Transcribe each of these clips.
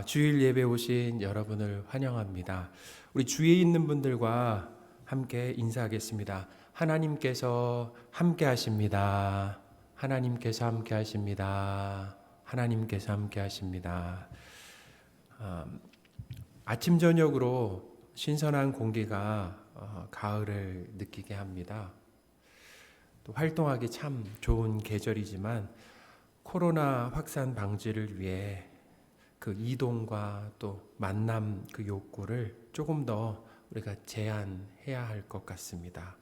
주일 예배 오신 여러분을 환영합니다. 우리 주위에 있는 분들과 함께 인사하겠습니다. 하나님께서 함께 하십니다. 하나님께서 함께 하십니다. 하나님께서 함께 하십니다. 아침 저녁으로 신선한 공기가 가을을 느끼게 합니다. 또 활동하기 참 좋은 계절이지만 코로나 확산 방지를 위해 그 이동과 또 만남 그 욕구를 조금 더 우리가 제한해야 할 것 같습니다.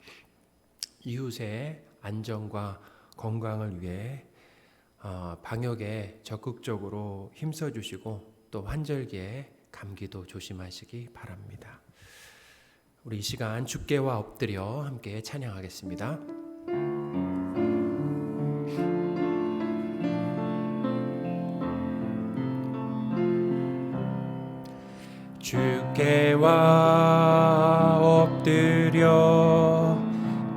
이웃의 안전과 건강을 위해 방역에 적극적으로 힘써 주시고 또 환절기에 감기도 조심하시기 바랍니다. 우리 이 시간 주께와 엎드려 함께 찬양하겠습니다. 주께와 엎드려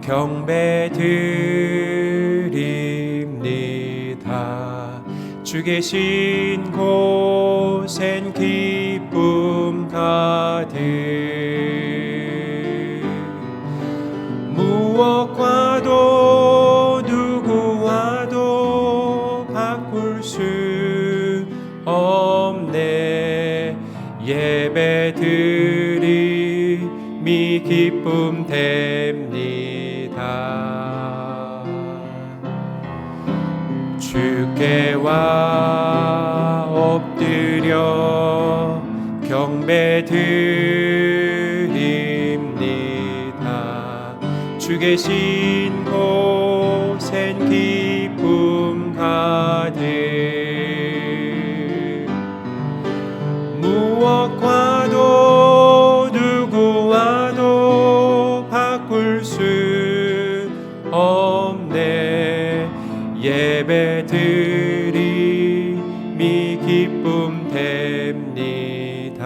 경배드립니다. 주 계신 곳엔 기쁨 가득 무엇과도 누구와도 바꿀 수 없네. 예배드림이 기쁨 됩니다. 주께와 엎드려 경배드립니다. 주 계신 곳엔 기쁨 가득 무엇과도 누구와도 바꿀 수 없네. 예배드림이 기쁨 됩니다.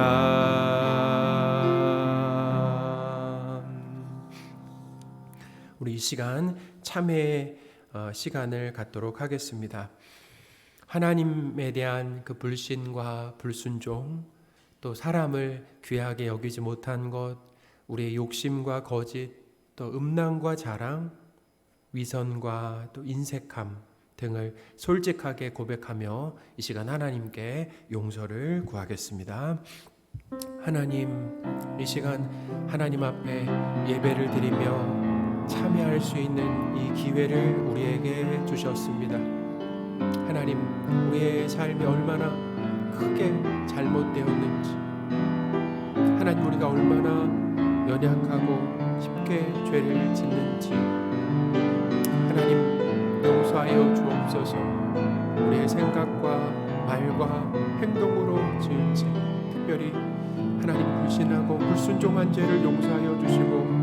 우리 이 시간 참회의 시간을 갖도록 하겠습니다. 하나님에 대한 그 불신과 불순종, 또 사람을 귀하게 여기지 못한 것, 우리의 욕심과 거짓, 또 음란과 자랑, 위선과 또 인색함 등을 솔직하게 고백하며 이 시간 하나님께 용서를 구하겠습니다. 하나님, 이 시간 하나님 앞에 예배를 드리며 참여할 수 있는 이 기회를 우리에게 주셨습니다. 하나님, 우리의 삶이 얼마나 크게 잘못되었는지, 하나님 우리가 얼마나 연약하고 쉽게 죄를 짓는지 하나님 용서하여 주옵소서. 우리의 생각과 말과 행동으로 지은 죄, 특별히 하나님 불신하고 불순종한 죄를 용서하여 주시고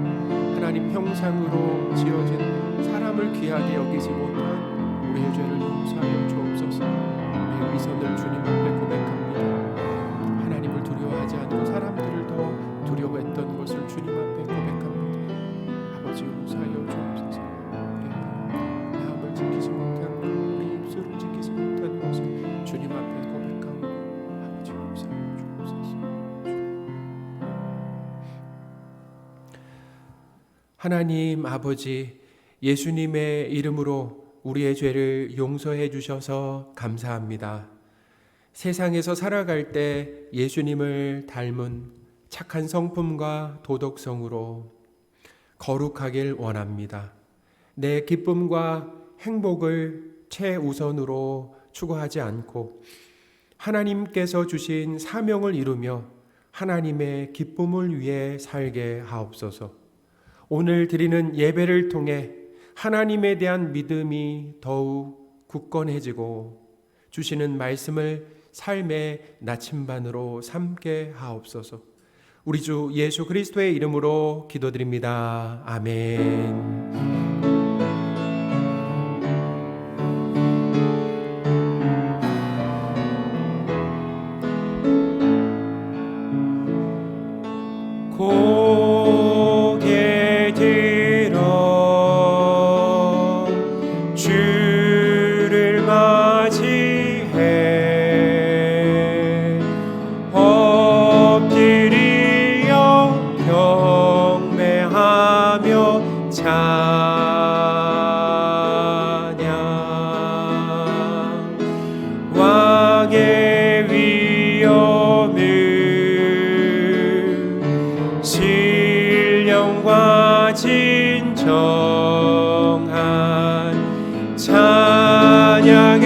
하나님 형상으로 지어진 사람을 귀하게 여기지 못한 우리의 죄를 용서하여 주옵소서. 우리의 위선을 주님 앞에 고백합니다. 하나님을 두려워하지 않고 사람들을 더 두려워했던 것을 주님 앞에 고백합니다. 아버지 용서하여 주옵소서. 우리의 마음을 지키지 못한 것, 우리 입술을 지키지 못한 것을 주님 앞에 고백하고 아버지 용서하여 주옵소서. 하나님 아버지, 예수님의 이름으로 우리의 죄를 용서해 주셔서 감사합니다. 세상에서 살아갈 때 예수님을 닮은 착한 성품과 도덕성으로 거룩하길 원합니다. 내 기쁨과 행복을 최우선으로 추구하지 않고 하나님께서 주신 사명을 이루며 하나님의 기쁨을 위해 살게 하옵소서. 오늘 드리는 예배를 통해 하나님에 대한 믿음이 더욱 굳건해지고 주시는 말씀을 삶의 나침반으로 삼게 하옵소서. 우리 주 예수 그리스도의 이름으로 기도드립니다. 아멘. 고개 들어 주를 맞이해 사망의 위험을 신령과 진정한 찬양으로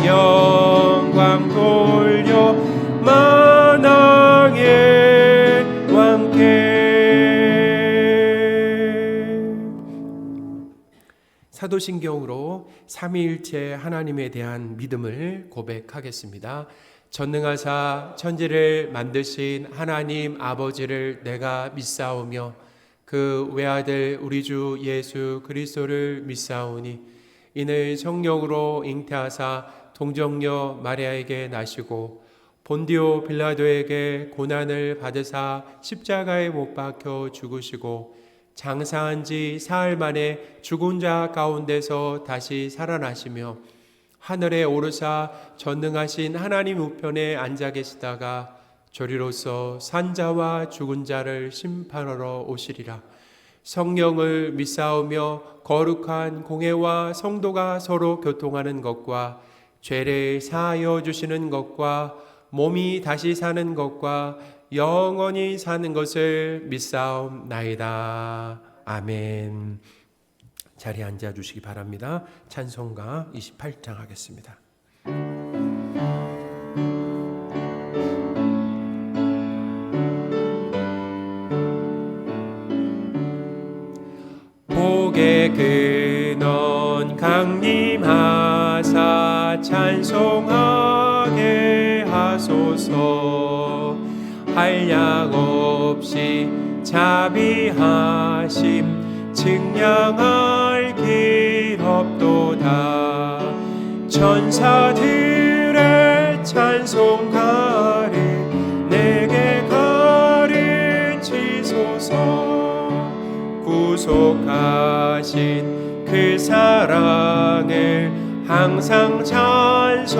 영광 돌려 만왕의 왕께. 사도신경으로 삼위일체 하나님에 대한 믿음을 고백하겠습니다. 전능하사 천지를 만드신 하나님 아버지를 내가 믿사오며 그 외아들 우리 주 예수 그리스도를 믿사오니 이는 성령으로 잉태하사 동정녀 마리아에게 나시고 본디오 빌라도에게 고난을 받으사 십자가에 못 박혀 죽으시고 장사한 지 사흘 만에 죽은 자 가운데서 다시 살아나시며 하늘에 오르사 전능하신 하나님 우편에 앉아 계시다가 저리로서 산자와 죽은 자를 심판하러 오시리라. 성령을 믿사오며 거룩한 공회와 성도가 서로 교통하는 것과 죄를 사하여 주시는 것과 몸이 다시 사는 것과 영원히 사는 것을 믿사옵나이다. 아멘. 자리에 앉아 주시기 바랍니다. 찬송가 28장 하겠습니다. 복의 근원 강림하사 찬송하게 하소서. 한량 없이 자비하심 증량할 길 없도다. 천사들의 찬송가를 내게 가르치소서. 구속하신 그 사랑을 항상 찬송합니다.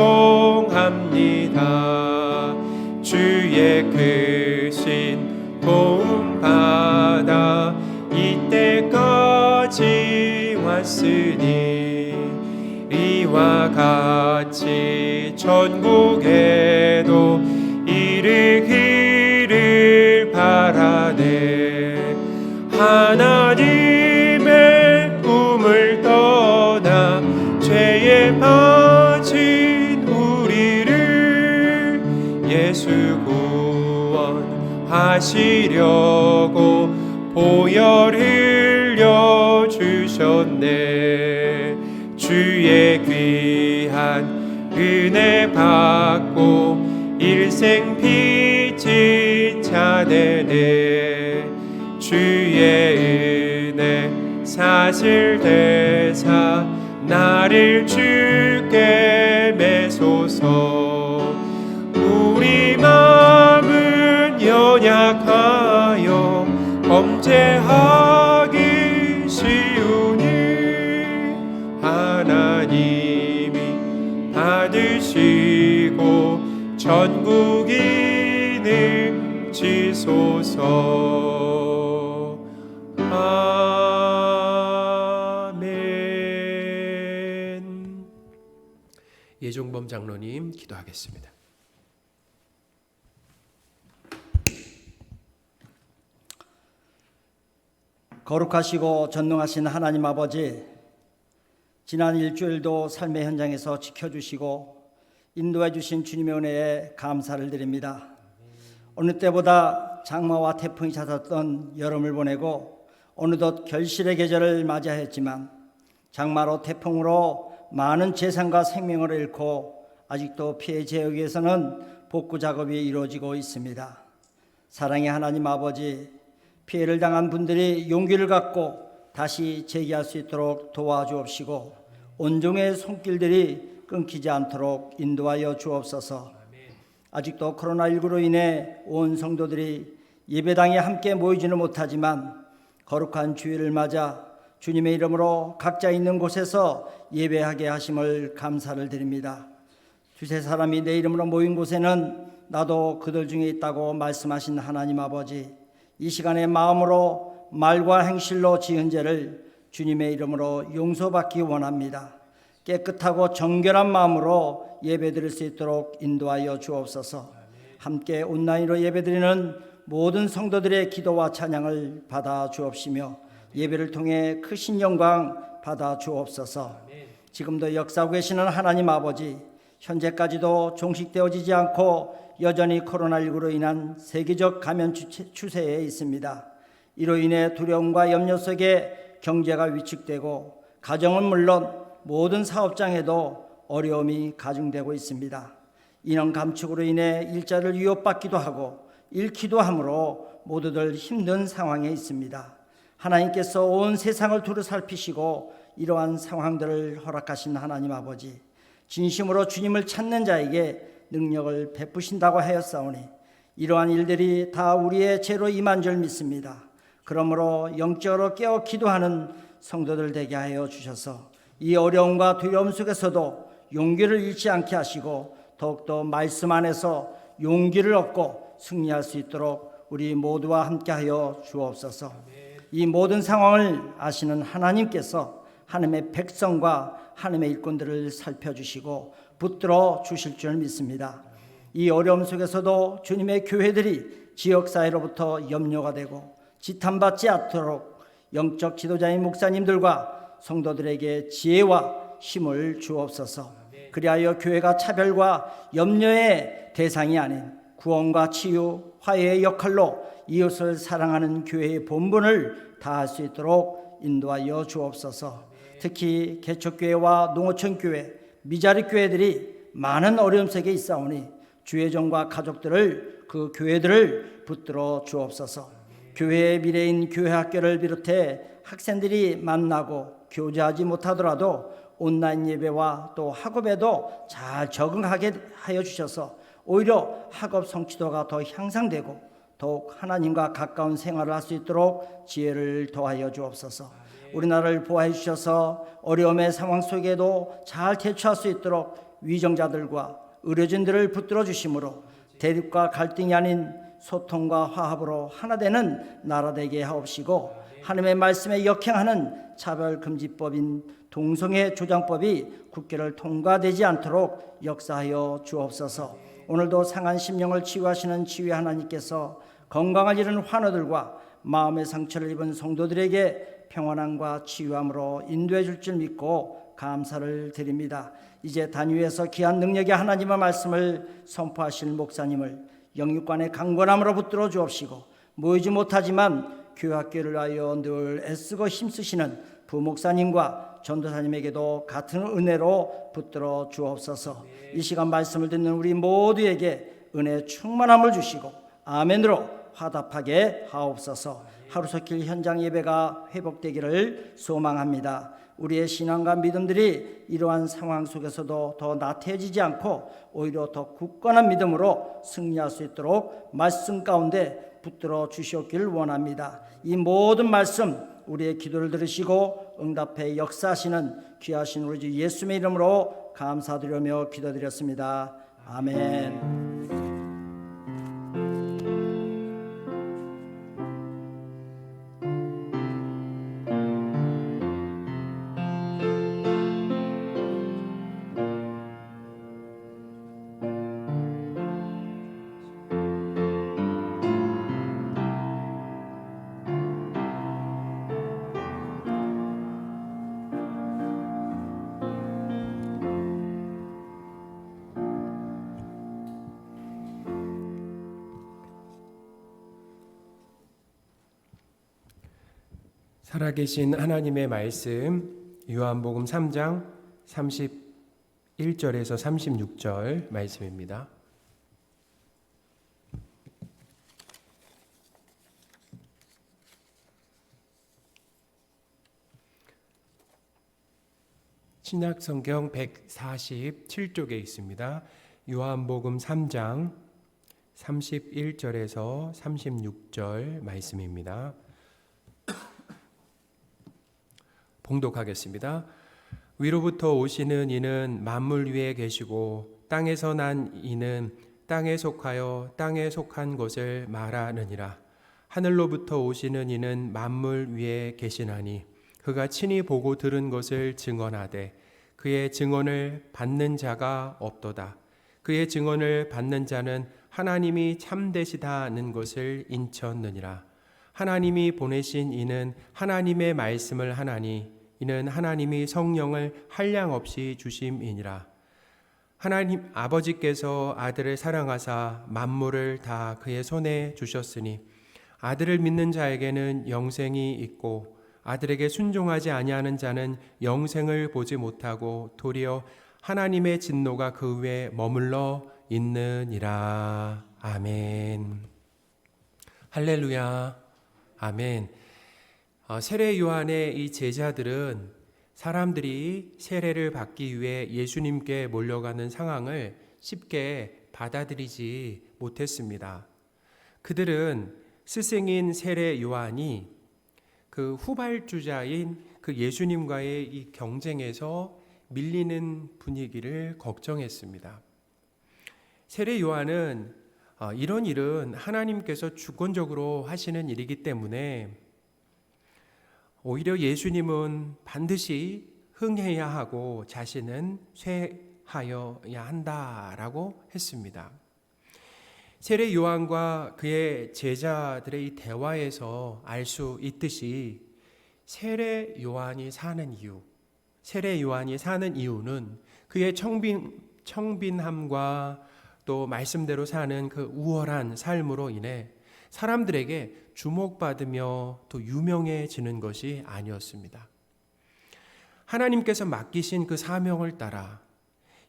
주의 크신 도움 받아 이때까지 왔으니 이와 같이 전국에도 이르기를 바라네. 하나님의 꿈을 떠나 죄에 빠진 우리를 예수 구원하시려고 보혈 흘려 주셨네. 주의 귀한 은혜 받고 일생 빚진 자 되네. 주의 은혜 사슬 대사 나를 주께 매소서. 우리 마음은 연약하여 범죄하기 쉬우니 하나님이 받으시고 전국인을 지소서. 아멘. 예종범 장로님 기도하겠습니다. 거룩하시고 전능하신 하나님 아버지, 지난 일주일도 삶의 현장에서 지켜주시고 인도해 주신 주님의 은혜에 감사를 드립니다. 어느 때보다 장마와 태풍이 잦았던 여름을 보내고 어느덧 결실의 계절을 맞이했지만 장마로 태풍으로 많은 재산과 생명을 잃고 아직도 피해 지역에서는 복구 작업이 이루어지고 있습니다. 사랑의 하나님 아버지, 피해를 당한 분들이 용기를 갖고 다시 재기할 수 있도록 도와주옵시고 온종의 손길들이 끊기지 않도록 인도하여 주옵소서. 아직도 코로나19로 인해 온 성도들이 예배당에 함께 모이지는 못하지만 거룩한 주일을 맞아 주님의 이름으로 각자 있는 곳에서 예배하게 하심을 감사를 드립니다. 두세 사람이 내 이름으로 모인 곳에는 나도 그들 중에 있다고 말씀하신 하나님 아버지, 이 시간에 마음으로 말과 행실로 지은 죄를 주님의 이름으로 용서받기 원합니다. 깨끗하고 정결한 마음으로 예배드릴 수 있도록 인도하여 주옵소서. 함께 온라인으로 예배드리는 모든 성도들의 기도와 찬양을 받아 주옵시며 예배를 통해 크신 영광 받아 주옵소서. 지금도 역사하고 계시는 하나님 아버지, 현재까지도 종식되어지지 않고 여전히 코로나19로 인한 세계적 감염 추세에 있습니다. 이로 인해 두려움과 염려 속에 경제가 위축되고 가정은 물론 모든 사업장에도 어려움이 가중되고 있습니다. 인원 감축으로 인해 일자를 위협받기도 하고 잃기도 하므로 모두들 힘든 상황에 있습니다. 하나님께서 온 세상을 두루 살피시고 이러한 상황들을 허락하신 하나님 아버지, 진심으로 주님을 찾는 자에게 능력을 베푸신다고 하였사오니 이러한 일들이 다 우리의 죄로 임한 줄 믿습니다. 그러므로 영적으로 깨어 기도하는 성도들 되게 하여 주셔서 이 어려움과 두려움 속에서도 용기를 잃지 않게 하시고 더욱더 말씀 안에서 용기를 얻고 승리할 수 있도록 우리 모두와 함께하여 주옵소서. 이 모든 상황을 아시는 하나님께서 하나님의 백성과 하나님의 일꾼들을 살펴주시고 붙들어 주실 줄 믿습니다. 이 어려움 속에서도 주님의 교회들이 지역사회로부터 염려가 되고 지탄받지 않도록 영적 지도자인 목사님들과 성도들에게 지혜와 힘을 주옵소서. 그리하여 교회가 차별과 염려의 대상이 아닌 구원과 치유, 화해의 역할로 이웃을 사랑하는 교회의 본분을 다할 수 있도록 인도하여 주옵소서. 특히 개척교회와 농어촌교회, 미자리 교회들이 많은 어려움 속에 있사오니 주회종과 가족들을 그 교회들을 붙들어 주옵소서. 교회의 미래인 교회학교를 비롯해 학생들이 만나고 교제하지 못하더라도 온라인 예배와 또 학업에도 잘 적응하게 하여 주셔서 오히려 학업 성취도가 더 향상되고 더욱 하나님과 가까운 생활을 할 수 있도록 지혜를 더하여 주옵소서. 우리나라를 보호해 주셔서 어려움의 상황 속에도 잘 대처할 수 있도록 위정자들과 의료진들을 붙들어 주심으로 대립과 갈등이 아닌 소통과 화합으로 하나 되는 나라 되게 하옵시고 하나님의 말씀에 역행하는 차별금지법인 동성애 조장법이 국회를 통과되지 않도록 역사하여 주옵소서. 오늘도 상한 심령을 치유하시는 치유의 하나님께서 건강을 잃은 환우들과 마음의 상처를 입은 성도들에게 평안함과 치유함으로 인도해 줄 줄 믿고 감사를 드립니다. 이제 단위에서 귀한 능력의 하나님의 말씀을 선포하실 목사님을 영육간의 강건함으로 붙들어 주옵시고 모이지 못하지만 교회학교를 위하여 늘 애쓰고 힘쓰시는 부목사님과 전도사님에게도 같은 은혜로 붙들어 주옵소서. 이 시간 말씀을 듣는 우리 모두에게 은혜 충만함을 주시고 아멘으로 화답하게 하옵소서. 하루속길 현장 예배가 회복되기를 소망합니다. 우리의 신앙과 믿음들이 이러한 상황 속에서도 더 나태해지지 않고 오히려 더 굳건한 믿음으로 승리할 수 있도록 말씀 가운데 붙들어 주시옵기를 원합니다. 이 모든 말씀 우리의 기도를 들으시고 응답해 역사하시는 귀하신 우리 주 예수님의 이름으로 감사드리며 기도드렸습니다. 아멘. 살아계신 하나님의 말씀 요한복음 3장 31절에서 36절 말씀입니다. 신약성경 147쪽에 있습니다. 요한복음 3장 31절에서 36절 말씀입니다. 봉독하겠습니다. 위로부터 오시는 이는 만물 위에 계시고 땅에서 난 이는 땅에 속하여 땅에 속한 것을 말하느니라. 하늘로부터 오시는 이는 만물 위에 계시나니 그가 친히 보고 들은 것을 증언하되 그의 증언을 받는 자가 없도다. 그의 증언을 받는 자는 하나님이 참되시다는 것을 인쳤느니라. 하나님이 보내신 이는 하나님의 말씀을 하나니 이는 하나님이 성령을 한량없이 주심이니라. 하나님 아버지께서 아들을 사랑하사 만물을 다 그의 손에 주셨으니 아들을 믿는 자에게는 영생이 있고 아들에게 순종하지 아니하는 자는 영생을 보지 못하고 도리어 하나님의 진노가 그 위에 머물러 있느니라. 아멘. 할렐루야. 아멘. 세례 요한의 이 제자들은 사람들이 세례를 받기 위해 예수님께 몰려가는 상황을 쉽게 받아들이지 못했습니다. 그들은 스승인 세례 요한이 그 후발주자인 그 예수님과의 이 경쟁에서 밀리는 분위기를 걱정했습니다. 세례 요한은 이런 일은 하나님께서 주권적으로 하시는 일이기 때문에 오히려 예수님은 반드시 흥해야 하고 자신은 쇠하여야 한다라고 했습니다. 세례 요한과 그의 제자들의 이 대화에서 알 수 있듯이 세례 요한이 사는 이유는 그의 청빈함과 또 말씀대로 사는 그 우월한 삶으로 인해 사람들에게 주목받으며 또 유명해지는 것이 아니었습니다. 하나님께서 맡기신 그 사명을 따라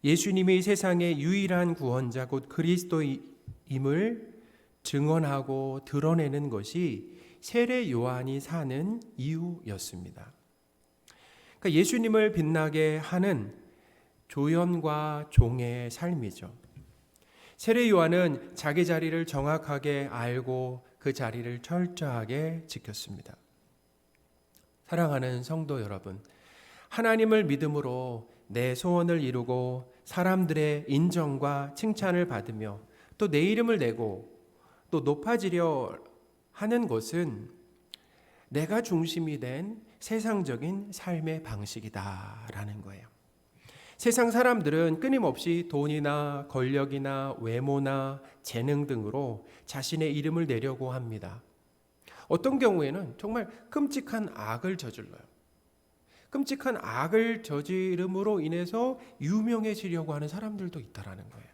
예수님이 세상의 유일한 구원자 곧 그리스도임을 증언하고 드러내는 것이 세례 요한이 사는 이유였습니다. 그러니까 예수님을 빛나게 하는 조연과 종의 삶이죠. 세례 요한은 자기 자리를 정확하게 알고 그 자리를 철저하게 지켰습니다. 사랑하는 성도 여러분, 하나님을 믿음으로 내 소원을 이루고 사람들의 인정과 칭찬을 받으며 또 내 이름을 내고 또 높아지려 하는 것은 내가 중심이 된 세상적인 삶의 방식이다라는 거예요. 세상 사람들은 끊임없이 돈이나 권력이나 외모나 재능 등으로 자신의 이름을 내려고 합니다. 어떤 경우에는 정말 끔찍한 악을 저질러요. 끔찍한 악을 저지름으로 인해서 유명해지려고 하는 사람들도 있다라는 거예요.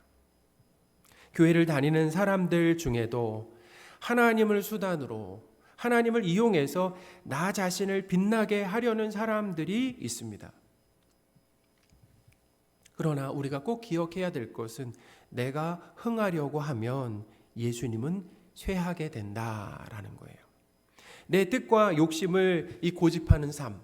교회를 다니는 사람들 중에도 하나님을 수단으로 하나님을 이용해서 나 자신을 빛나게 하려는 사람들이 있습니다. 그러나 우리가 꼭 기억해야 될 것은 내가 흥하려고 하면 예수님은 쇠하게 된다라는 거예요. 내 뜻과 욕심을 이 고집하는 삶,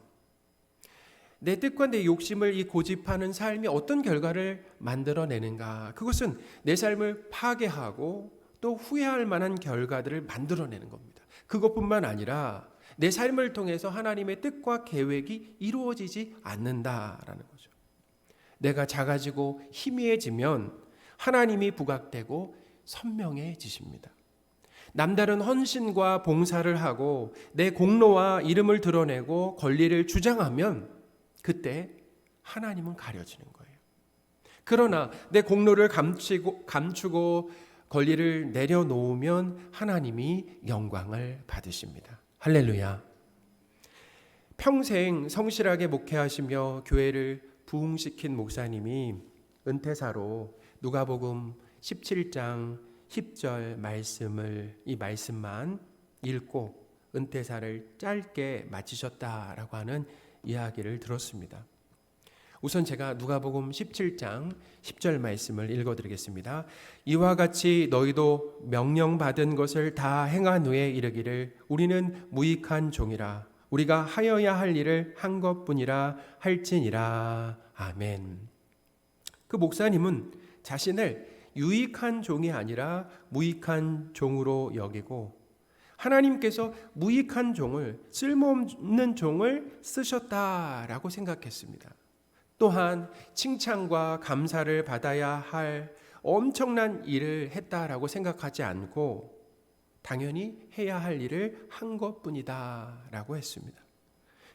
내 뜻과 내 욕심을 이 고집하는 삶이 어떤 결과를 만들어내는가? 그것은 내 삶을 파괴하고 또 후회할 만한 결과들을 만들어내는 겁니다. 그것뿐만 아니라 내 삶을 통해서 하나님의 뜻과 계획이 이루어지지 않는다라는 거죠. 내가 작아지고 희미해지면 하나님이 부각되고 선명해지십니다. 남다른 헌신과 봉사를 하고 내 공로와 이름을 드러내고 권리를 주장하면 그때 하나님은 가려지는 거예요. 그러나 내 공로를 감추고 권리를 내려놓으면 하나님이 영광을 받으십니다. 할렐루야. 평생 성실하게 목회하시며 교회를 부흥시킨 목사님이 은퇴사로 누가복음 17장 10절 이 말씀만 읽고 은퇴사를 짧게 마치셨다라고 하는 이야기를 들었습니다. 우선 제가 누가복음 17장 10절 말씀을 읽어드리겠습니다. 이와 같이 너희도 명령받은 것을 다 행한 후에 이르기를 우리는 무익한 종이라 우리가 하여야 할 일을 한 것뿐이라 할지니라. 아멘. 그 목사님은 자신을 유익한 종이 아니라 무익한 종으로 여기고 하나님께서 무익한 종을, 쓸모없는 종을 쓰셨다라고 생각했습니다. 또한 칭찬과 감사를 받아야 할 엄청난 일을 했다라고 생각하지 않고 당연히 해야 할 일을 한 것뿐이다라고 했습니다.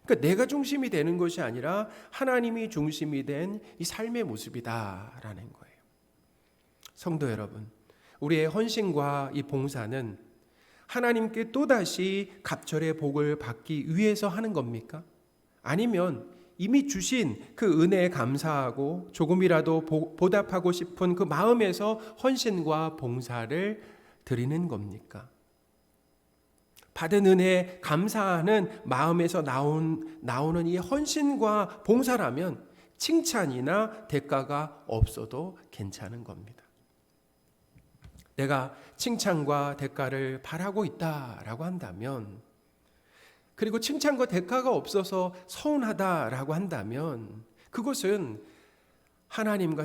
그러니까 내가 중심이 되는 것이 아니라 하나님이 중심이 된 이 삶의 모습이다라는 거예요. 성도 여러분, 우리의 헌신과 이 봉사는 하나님께 또다시 갑절의 복을 받기 위해서 하는 겁니까? 아니면 이미 주신 그 은혜에 감사하고 조금이라도 보답하고 싶은 그 마음에서 헌신과 봉사를 드리는 겁니까? 받은 은혜에 감사하는 마음에서 나오는 이 헌신과 봉사라면 칭찬이나 대가가 없어도 괜찮은 겁니다. 내가 칭찬과 대가를 바라고 있다라고 한다면, 그리고 칭찬과 대가가 없어서 서운하다라고 한다면 그것은 하나님과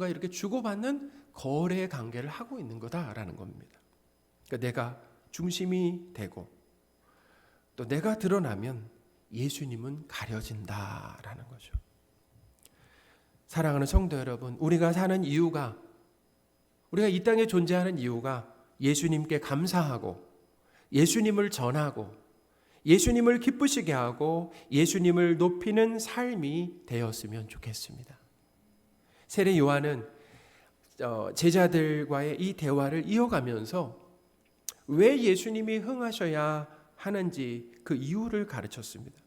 이렇게 주고받는 거래 관계를 하고 있는 거다라는 겁니다. 그러니까 내가 중심이 되고 또 내가 드러나면 예수님은 가려진다라는 거죠. 사랑하는 성도 여러분, 우리가 사는 이유가, 우리가 이 땅에 존재하는 이유가 예수님께 감사하고 예수님을 전하고 예수님을 기쁘시게 하고 예수님을 높이는 삶이 되었으면 좋겠습니다. 세례 요한은 제자들과의 이 대화를 이어가면서 왜 예수님이 흥하셔야 하는지 그 이유를 가르쳤습니다.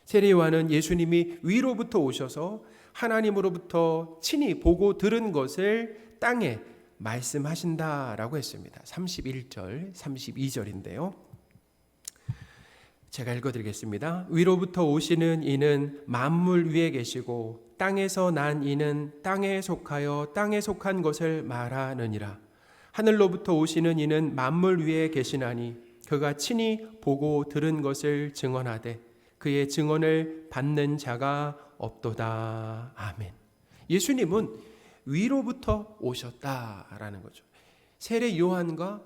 세례 요한은 예수님이 위로부터 오셔서 하나님으로부터 친히 보고 들은 것을 땅에 말씀하신다라고 했습니다. 31절, 32절인데요. 제가 읽어드리겠습니다. 위로부터 오시는 이는 만물 위에 계시고 땅에서 난 이는 땅에 속하여 땅에 속한 것을 말하느니라. 하늘로부터 오시는 이는 만물 위에 계시나니 그가 친히 보고 들은 것을 증언하되 그의 증언을 받는 자가 없도다. 아멘. 예수님은 위로부터 오셨다라는 거죠. 세례 요한과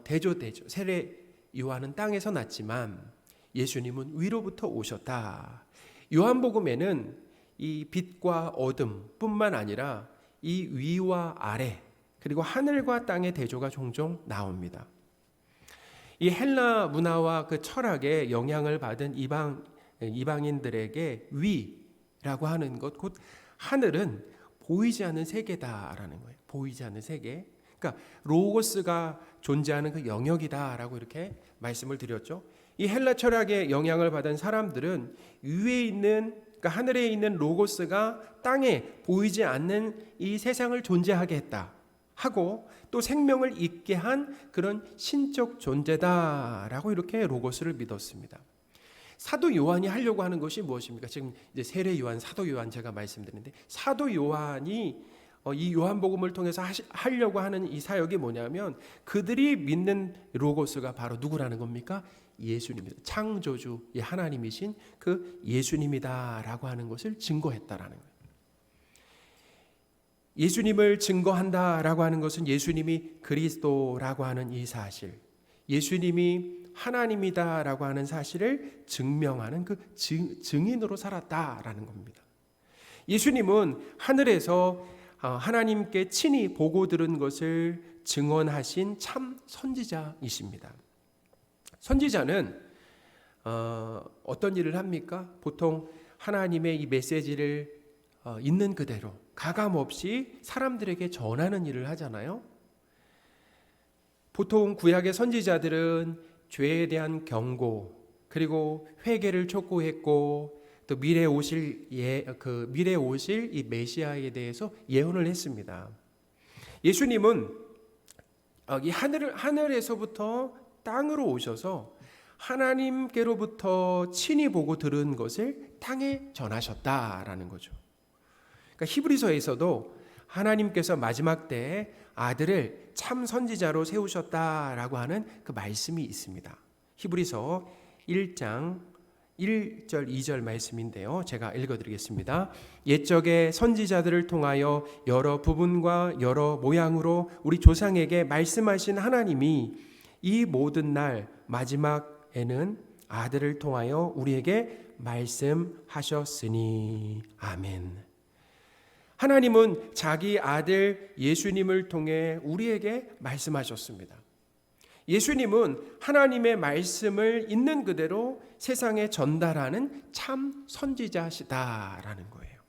대조되죠. 세례 요한은 땅에서 났지만 예수님은 위로부터 오셨다. 요한복음에는 이 빛과 어둠뿐만 아니라 이 위와 아래 그리고 하늘과 땅의 대조가 종종 나옵니다. 이 헬라 문화와 그 철학에 영향을 받은 이방인들에게 위라고 하는 것, 곧 하늘은 보이지 않는 세계다라는 거예요. 보이지 않는 세계. 그러니까 로고스가 존재하는 그 영역이다라고 이렇게 말씀을 드렸죠. 이 헬라 철학에 영향을 받은 사람들은 위에 있는, 그러니까 하늘에 있는 로고스가 땅에 보이지 않는 이 세상을 존재하게 했다 하고 또 생명을 있게 한 그런 신적 존재다라고 이렇게 로고스를 믿었습니다. 사도 요한이 하려고 하는 것이 무엇입니까? 지금 이제 세례 요한, 사도 요한 제가 말씀드리는데 사도 요한이 이 요한복음을 통해서 하려고 하는 이 사역이 뭐냐면 그들이 믿는 로고스가 바로 누구라는 겁니까? 예수님입니다. 창조주 하나님이신 그 예수님이다라고 하는 것을 증거했다라는 거예요. 예수님을 증거한다라고 하는 것은 예수님이 그리스도라고 하는 이 사실, 예수님이 하나님이다라고 하는 사실을 증명하는 그 증인으로 살았다라는 겁니다. 예수님은 하늘에서 하나님께 친히 보고 들은 것을 증언하신 참 선지자이십니다. 선지자는 어떤 일을 합니까? 보통 하나님의 이 메시지를 있는 그대로 가감없이 사람들에게 전하는 일을 하잖아요. 보통 구약의 선지자들은 죄에 대한 경고, 그리고 회개를 촉구했고 또 미래에 오실 이 메시아에 대해서 예언을 했습니다. 예수님은 이 하늘에서부터 땅으로 오셔서 하나님께로부터 친히 보고 들은 것을 땅에 전하셨다라는 거죠. 그러니까 히브리서에서도 하나님께서 마지막 때에 아들을 참 선지자로 세우셨다라고 하는 그 말씀이 있습니다. 히브리서 1장 1절 2절 말씀인데요. 제가 읽어드리겠습니다. 옛적의 선지자들을 통하여 여러 부분과 여러 모양으로 우리 조상에게 말씀하신 하나님이 이 모든 날 마지막에는 아들을 통하여 우리에게 말씀하셨으니 아멘. 하나님은 자기 아들 예수님을 통해 우리에게 말씀하셨습니다. 예수님은 하나님의 말씀을 있는 그대로 세상에 전달하는 참 선지자시다라는 거예요.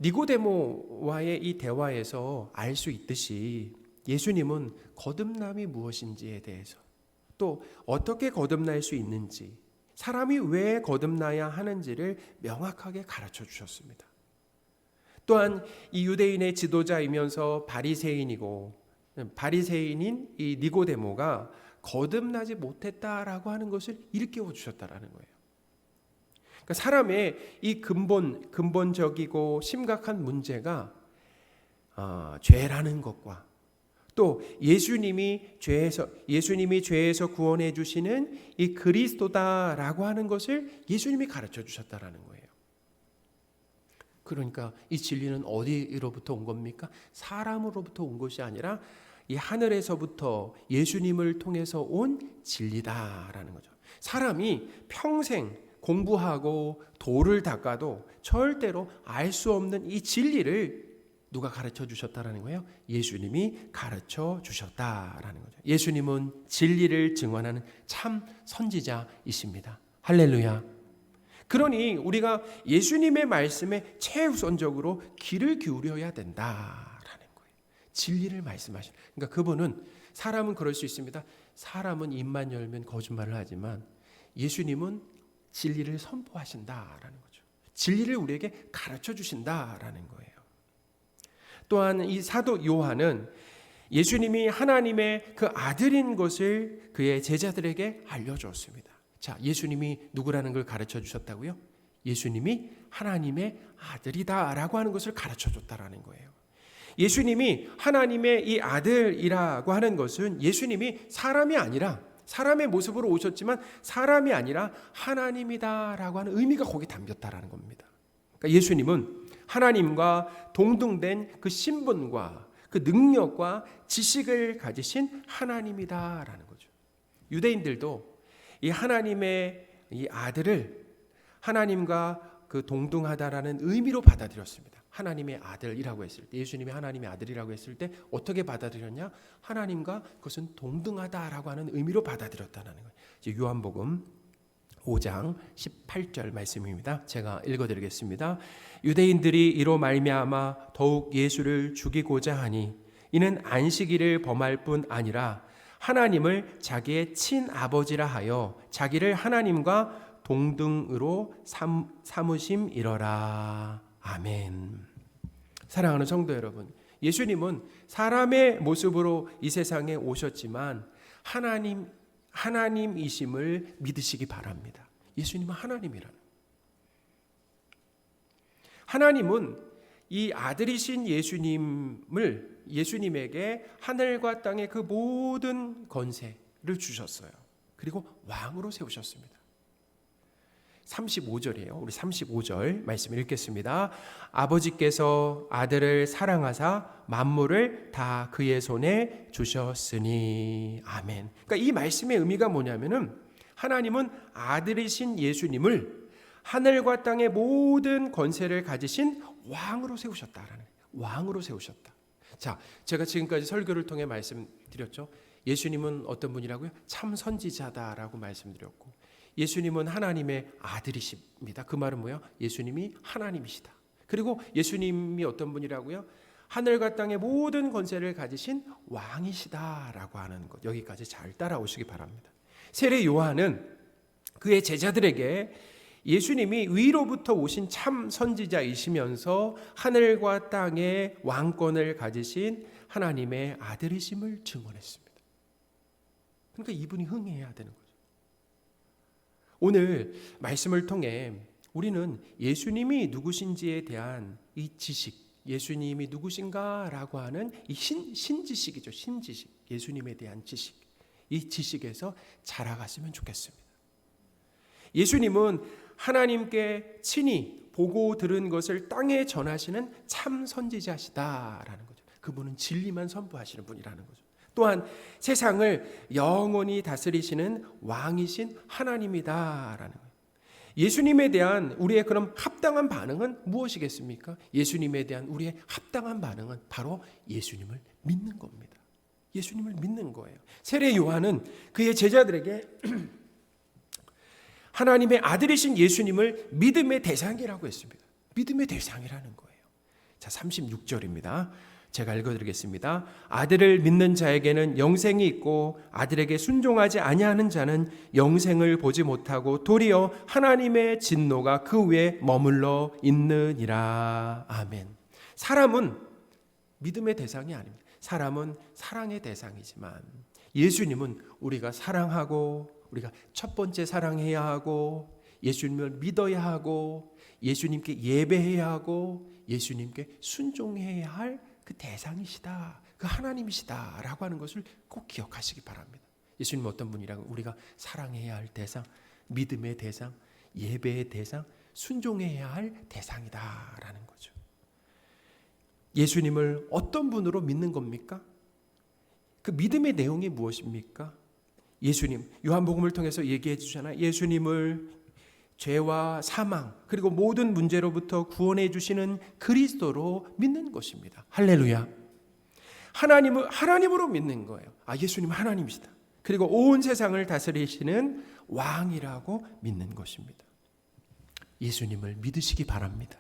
니고데모와의 이 대화에서 알 수 있듯이 예수님은 거듭남이 무엇인지에 대해서, 또 어떻게 거듭날 수 있는지, 사람이 왜 거듭나야 하는지를 명확하게 가르쳐 주셨습니다. 또한 이 유대인의 지도자이면서 바리새인인 이 니고데모가 거듭나지 못했다라고 하는 것을 일깨워 주셨다라는 거예요. 그러니까 사람의 이 근본적이고 심각한 문제가 죄라는 것과, 또 예수님이 죄에서 구원해 주시는 이 그리스도다라고 하는 것을 예수님이 가르쳐 주셨다라는 거예요. 그러니까 이 진리는 어디로부터 온 겁니까? 사람으로부터 온 것이 아니라 이 하늘에서부터 예수님을 통해서 온 진리다라는 거죠. 사람이 평생 공부하고 도를 닦아도 절대로 알 수 없는 이 진리를 누가 가르쳐 주셨다라는 거예요? 예수님이 가르쳐 주셨다라는 거죠. 예수님은 진리를 증언하는 참 선지자이십니다. 할렐루야. 그러니 우리가 예수님의 말씀에 최우선적으로 귀를 기울여야 된다라는 거예요. 진리를 말씀하시는. 그러니까 그분은, 사람은 그럴 수 있습니다. 사람은 입만 열면 거짓말을 하지만 예수님은 진리를 선포하신다라는 거죠. 진리를 우리에게 가르쳐 주신다라는 거예요. 또한 이 사도 요한은 예수님이 하나님의 그 아들인 것을 그의 제자들에게 알려주었습니다. 자, 예수님이 누구라는 걸 가르쳐 주셨다고요? 예수님이 하나님의 아들이다라고 하는 것을 가르쳐 줬다라는 거예요. 예수님이 하나님의 이 아들이라고 하는 것은 예수님이 사람이 아니라, 사람의 모습으로 오셨지만 사람이 아니라 하나님이다라고 하는 의미가 거기 담겼다라는 겁니다. 그러니까 예수님은 하나님과 동등된 그 신분과 그 능력과 지식을 가지신 하나님이다라는 거죠. 유대인들도 이 하나님의 이 아들을 하나님과 그 동등하다라는 의미로 받아들였습니다. 하나님의 아들이라고 했을 때, 예수님이 하나님의 아들이라고 했을 때 어떻게 받아들였냐? 하나님과 그것은 동등하다라고 하는 의미로 받아들였다는 거예요. 이제 요한복음 5장 18절 말씀입니다. 제가 읽어드리겠습니다. 유대인들이 이로 말미암아 더욱 예수를 죽이고자 하니 이는 안식일을 범할 뿐 아니라 하나님을 자기의 친아버지라 하여 자기를 하나님과 동등으로 삼으심이러라. 아멘. 사랑하는 성도 여러분, 예수님은 사람의 모습으로 이 세상에 오셨지만 하나님이심을 믿으시기 바랍니다. 예수님은 하나님이라는. 하나님은 이 아들이신 예수님에게 하늘과 땅의 그 모든 권세를 주셨어요. 그리고 왕으로 세우셨습니다. 35절이에요. 우리 35절 말씀 읽겠습니다. 아버지께서 아들을 사랑하사 만물을 다 그의 손에 주셨으니. 아멘. 그러니까 이 말씀의 의미가 뭐냐면은, 하나님은 아들이신 예수님을 하늘과 땅의 모든 권세를 가지신 왕으로 세우셨다라는, 왕으로 세우셨다. 자, 제가 지금까지 설교를 통해 말씀드렸죠. 예수님은 어떤 분이라고요? 참 선지자다라고 말씀드렸고, 예수님은 하나님의 아들이십니다. 그 말은 뭐예요? 예수님이 하나님이시다. 그리고 예수님이 어떤 분이라고요? 하늘과 땅의 모든 권세를 가지신 왕이시다라고 하는 것. 여기까지 잘 따라오시기 바랍니다. 세례 요한은 그의 제자들에게 예수님이 위로부터 오신 참 선지자이시면서 하늘과 땅의 왕권을 가지신 하나님의 아들이심을 증언했습니다. 그러니까 이분이 흥해야 되는 거죠. 오늘 말씀을 통해 우리는 예수님이 누구신지에 대한 이 지식, 예수님이 누구신가라고 하는 이 신지식이죠. 신지식, 예수님에 대한 지식, 이 지식에서 자라갔으면 좋겠습니다. 예수님은 하나님께 친히 보고 들은 것을 땅에 전하시는 참 선지자시다라는 거죠. 그분은 진리만 선포하시는 분이라는 거죠. 또한 세상을 영원히 다스리시는 왕이신 하나님이다라는 거예요. 예수님에 대한 우리의 그럼 합당한 반응은 무엇이겠습니까? 예수님에 대한 우리의 합당한 반응은 바로 예수님을 믿는 겁니다. 예수님을 믿는 거예요. 세례 요한은 그의 제자들에게 하나님의 아들이신 예수님을 믿음의 대상이라고 했습니다. 믿음의 대상이라는 거예요. 자, 36절입니다. 제가 읽어드리겠습니다. 아들을 믿는 자에게는 영생이 있고 아들에게 순종하지 아니하는 자는 영생을 보지 못하고 도리어 하나님의 진노가 그 위에 머물러 있느니라. 아멘. 사람은 믿음의 대상이 아닙니다. 사람은 사랑의 대상이지만 예수님은 우리가 사랑하고 우리가 첫 번째 사랑해야 하고 예수님을 믿어야 하고 예수님께 예배해야 하고 예수님께 순종해야 할 그 대상이시다, 그 하나님이시다라고 하는 것을 꼭 기억하시기 바랍니다. 예수님 어떤 분이라고? 우리가 사랑해야 할 대상, 믿음의 대상, 예배의 대상, 순종해야 할 대상이다라는 거죠. 예수님을 어떤 분으로 믿는 겁니까? 그 믿음의 내용이 무엇입니까? 예수님, 요한복음을 통해서 얘기해 주잖아요. 예수님을 죄와 사망 그리고 모든 문제로부터 구원해 주시는 그리스도로 믿는 것입니다. 할렐루야. 하나님을 하나님으로 믿는 거예요. 아, 예수님은 하나님이시다. 그리고 온 세상을 다스리시는 왕이라고 믿는 것입니다. 예수님을 믿으시기 바랍니다.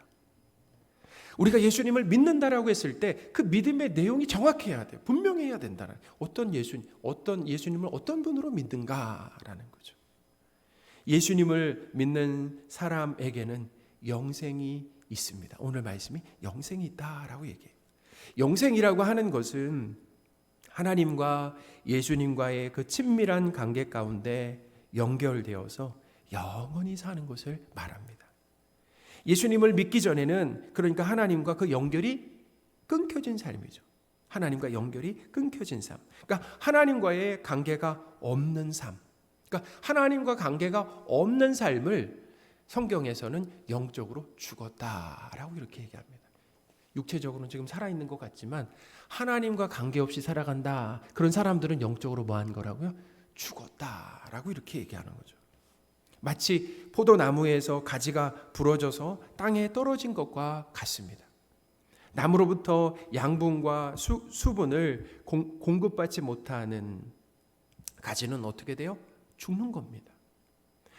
우리가 예수님을 믿는다라고 했을 때 그 믿음의 내용이 정확해야 돼요. 분명해야 된다는, 어떤 예수님을 어떤 분으로 믿는가라는 거죠. 예수님을 믿는 사람에게는 영생이 있습니다. 오늘 말씀이 영생이 있다라고 얘기해요. 영생이라고 하는 것은 하나님과 예수님과의 그 친밀한 관계 가운데 연결되어서 영원히 사는 것을 말합니다. 예수님을 믿기 전에는 그러니까 하나님과 그 연결이 끊겨진 삶이죠. 하나님과 연결이 끊겨진 삶. 그러니까 하나님과의 관계가 없는 삶. 그러니까 하나님과 관계가 없는 삶을 성경에서는 영적으로 죽었다라고 이렇게 얘기합니다. 육체적으로는 지금 살아있는 것 같지만 하나님과 관계없이 살아간다. 그런 사람들은 영적으로 뭐한 거라고요? 죽었다라고 이렇게 얘기하는 거죠. 마치 포도나무에서 가지가 부러져서 땅에 떨어진 것과 같습니다. 나무로부터 양분과 수분을 공급받지 못하는 가지는 어떻게 돼요? 죽는 겁니다.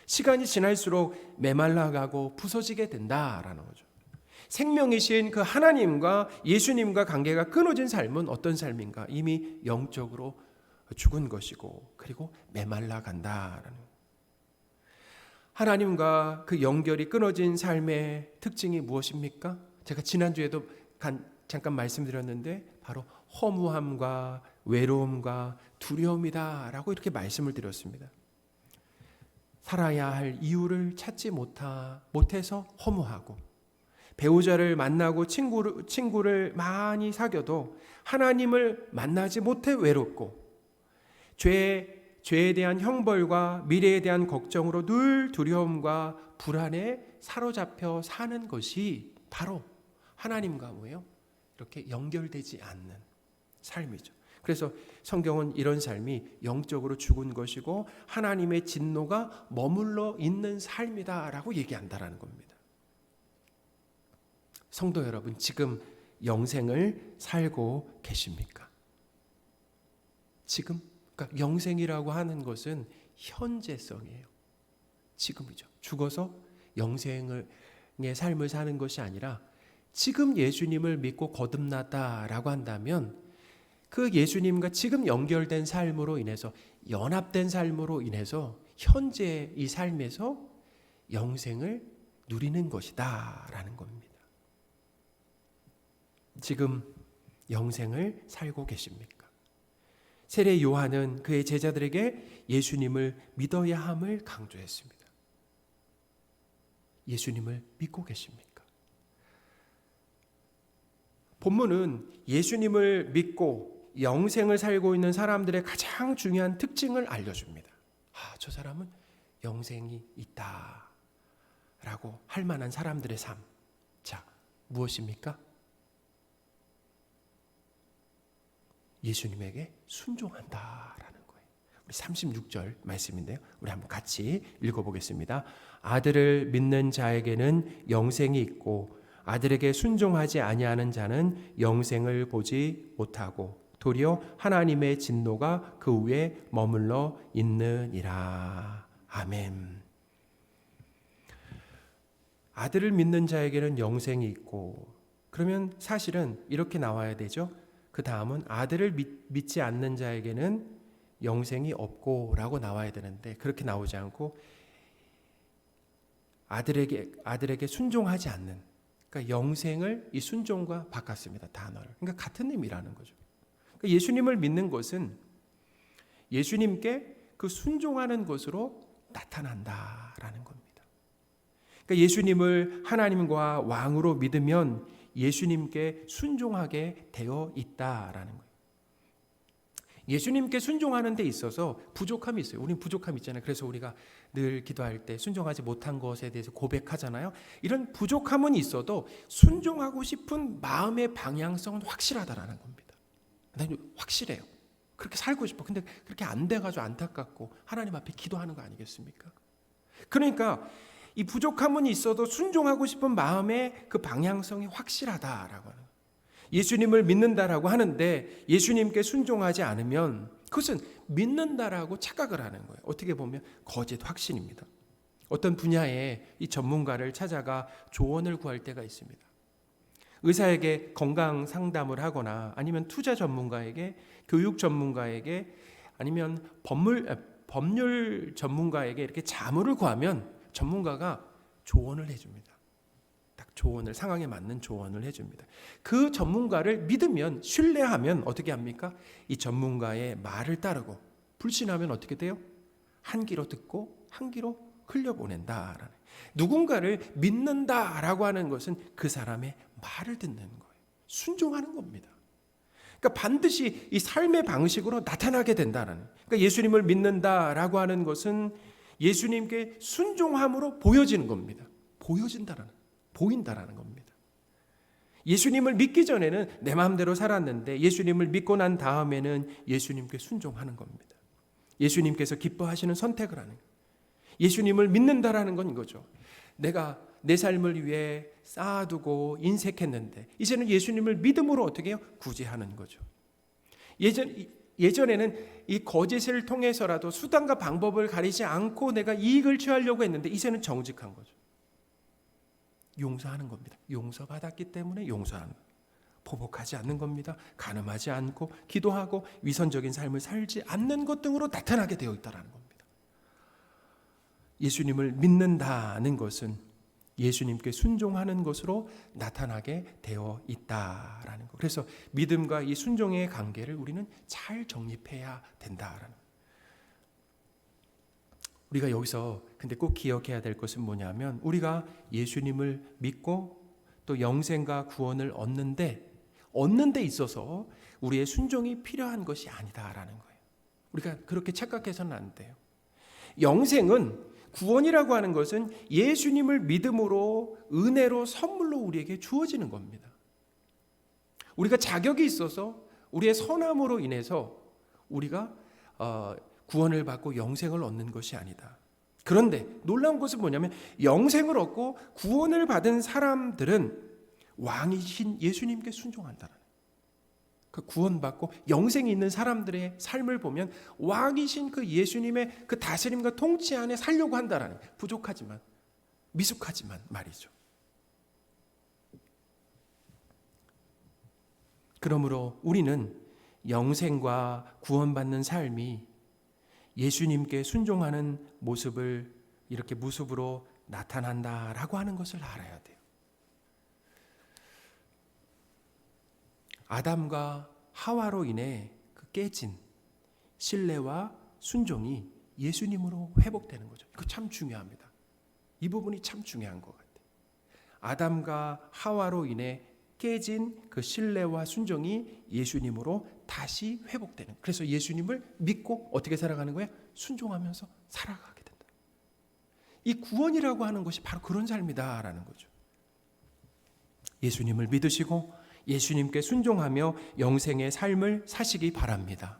시간이 지날수록 메말라가고 부서지게 된다라는 거죠. 생명이신 그 하나님과 예수님과 관계가 끊어진 삶은 어떤 삶인가? 이미 영적으로 죽은 것이고 그리고 메말라 간다라는 거예요. 하나님과 그 연결이 끊어진 삶의 특징이 무엇입니까? 제가 지난주에도 잠깐 말씀드렸는데 바로 허무함과 외로움과 두려움이다라고 이렇게 말씀을 드렸습니다. 살아야 할 이유를 찾지 못해서 허무하고, 배우자를 만나고 친구를 많이 사귀어도 하나님을 만나지 못해 외롭고, 죄에 대한 형벌과 미래에 대한 걱정으로 늘 두려움과 불안에 사로잡혀 사는 것이 바로 하나님과 뭐예요? 이렇게 연결되지 않는 삶이죠. 그래서 성경은 이런 삶이 영적으로 죽은 것이고 하나님의 진노가 머물러 있는 삶이다라고 얘기한다라는 겁니다. 성도 여러분, 지금 영생을 살고 계십니까? 지금? 그러니까 영생이라고 하는 것은 현재성이에요. 지금이죠. 죽어서 영생의 삶을 사는 것이 아니라 지금 예수님을 믿고 거듭났다라고 한다면 그 예수님과 지금 연결된 삶으로 인해서, 연합된 삶으로 인해서 현재 이 삶에서 영생을 누리는 것이다 라는 겁니다. 지금 영생을 살고 계십니까? 세례 요한은 그의 제자들에게 예수님을 믿어야 함을 강조했습니다. 예수님을 믿고 계십니까? 본문은 예수님을 믿고 영생을 살고 있는 사람들의 가장 중요한 특징을 알려줍니다. 아, 저 사람은 영생이 있다라고 할 만한 사람들의 삶. 자, 무엇입니까? 예수님에게 순종한다라는 거예요. 우리 36절 말씀인데요. 우리 한번 같이 읽어보겠습니다. 아들을 믿는 자에게는 영생이 있고 아들에게 순종하지 아니하는 자는 영생을 보지 못하고 도리어 하나님의 진노가 그 위에 머물러 있느니라. 아멘. 아들을 믿는 자에게는 영생이 있고, 그러면 사실은 이렇게 나와야 되죠. 그 다음은 아들을 믿지 않는 자에게는 영생이 없고 라고 나와야 되는데, 그렇게 나오지 않고 아들에게 순종하지 않는, 그러니까 영생을 이 순종과 바꿨습니다. 단어를. 그러니까 같은 의미라는 거죠. 그러니까 예수님을 믿는 것은 예수님께 그 순종하는 것으로 나타난다라는 겁니다. 그러니까 예수님을 하나님과 왕으로 믿으면 예수님께 순종하게 되어 있다라는 거예요. 예수님께 순종하는 데 있어서 부족함이 있어요. 우리는 부족함이 있잖아요. 그래서 우리가 늘 기도할 때 순종하지 못한 것에 대해서 고백하잖아요. 이런 부족함은 있어도 순종하고 싶은 마음의 방향성은 확실하다라는 겁니다. 난 확실해요. 그렇게 살고 싶어. 근데 그렇게 안 돼가지고 안타깝고 하나님 앞에 기도하는 거 아니겠습니까? 그러니까 이 부족함은 있어도 순종하고 싶은 마음의 그 방향성이 확실하다라고 하는 거예요. 예수님을 믿는다라고 하는데 예수님께 순종하지 않으면 그것은 믿는다라고 착각을 하는 거예요. 어떻게 보면 거짓 확신입니다. 어떤 분야에 이 전문가를 찾아가 조언을 구할 때가 있습니다. 의사에게 건강 상담을 하거나 아니면 투자 전문가에게, 교육 전문가에게, 아니면 법률 전문가에게 이렇게 자문을 구하면 전문가가 조언을 해줍니다. 딱 조언을, 상황에 맞는 조언을 해줍니다. 그 전문가를 믿으면, 신뢰하면 어떻게 합니까? 이 전문가의 말을 따르고, 불신하면 어떻게 돼요? 한 귀로 듣고 한 귀로 흘려보낸다. 누군가를 믿는다라고 하는 것은 그 사람의 말을 듣는 거예요. 순종하는 겁니다. 그러니까 반드시 이 삶의 방식으로 나타나게 된다는. 그러니까 예수님을 믿는다라고 하는 것은 예수님께 순종함으로 보여지는 겁니다. 보인다라는 겁니다. 예수님을 믿기 전에는 내 마음대로 살았는데 예수님을 믿고 난 다음에는 예수님께 순종하는 겁니다. 예수님께서 기뻐하시는 선택을 하는 거예요. 예수님을 믿는다라는 건 이거죠. 내가 내 삶을 위해 쌓아두고 인색했는데 이제는 예수님을 믿음으로 어떻게 해요? 구제하는 거죠. 예전에는 이 거짓을 통해서라도 수단과 방법을 가리지 않고 내가 이익을 취하려고 했는데 이제는 정직한 거죠. 용서하는 겁니다. 용서받았기 때문에 용서하는 거예요. 보복하지 않는 겁니다. 간음하지 않고 기도하고 위선적인 삶을 살지 않는 것 등으로 나타나게 되어 있다는 겁니다. 예수님을 믿는다는 것은 예수님께 순종하는 것으로 나타나게 되어 있다라는 것. 그래서 믿음과 이 순종의 관계를 우리는 잘 정립해야 된다라는 것. 우리가 여기서 근데 꼭 기억해야 될 것은 뭐냐면 우리가 예수님을 믿고 또 영생과 구원을 얻는 데 있어서 우리의 순종이 필요한 것이 아니다라는 거예요. 우리가 그렇게 착각해서는 안 돼요. 영생은, 구원이라고 하는 것은 예수님을 믿음으로, 은혜로, 선물로 우리에게 주어지는 겁니다. 우리가 자격이 있어서 우리의 선함으로 인해서 우리가 구원을 받고 영생을 얻는 것이 아니다. 그런데 놀라운 것은 뭐냐면 영생을 얻고 구원을 받은 사람들은 왕이신 예수님께 순종한다는, 그 구원받고 영생이 있는 사람들의 삶을 보면 왕이신 그 예수님의 그 다스림과 통치 안에 살려고 한다라는, 부족하지만 미숙하지만 말이죠. 그러므로 우리는 영생과 구원받는 삶이 예수님께 순종하는 모습을 이렇게 모습으로 나타난다라고 하는 것을 알아야 돼요. 아담과 하와로 인해 그 깨진 신뢰와 순종이 예수님으로 회복되는 거죠. 이거 참 중요합니다. 이 부분이 참 중요한 것 같아요. 아담과 하와로 인해 깨진 그 신뢰와 순종이 예수님으로 다시 회복되는. 그래서 예수님을 믿고 어떻게 살아가는 거예요? 순종하면서 살아가게 된다. 이 구원이라고 하는 것이 바로 그런 삶이다라는 거죠. 예수님을 믿으시고 예수님께 순종하며 영생의 삶을 사시기 바랍니다.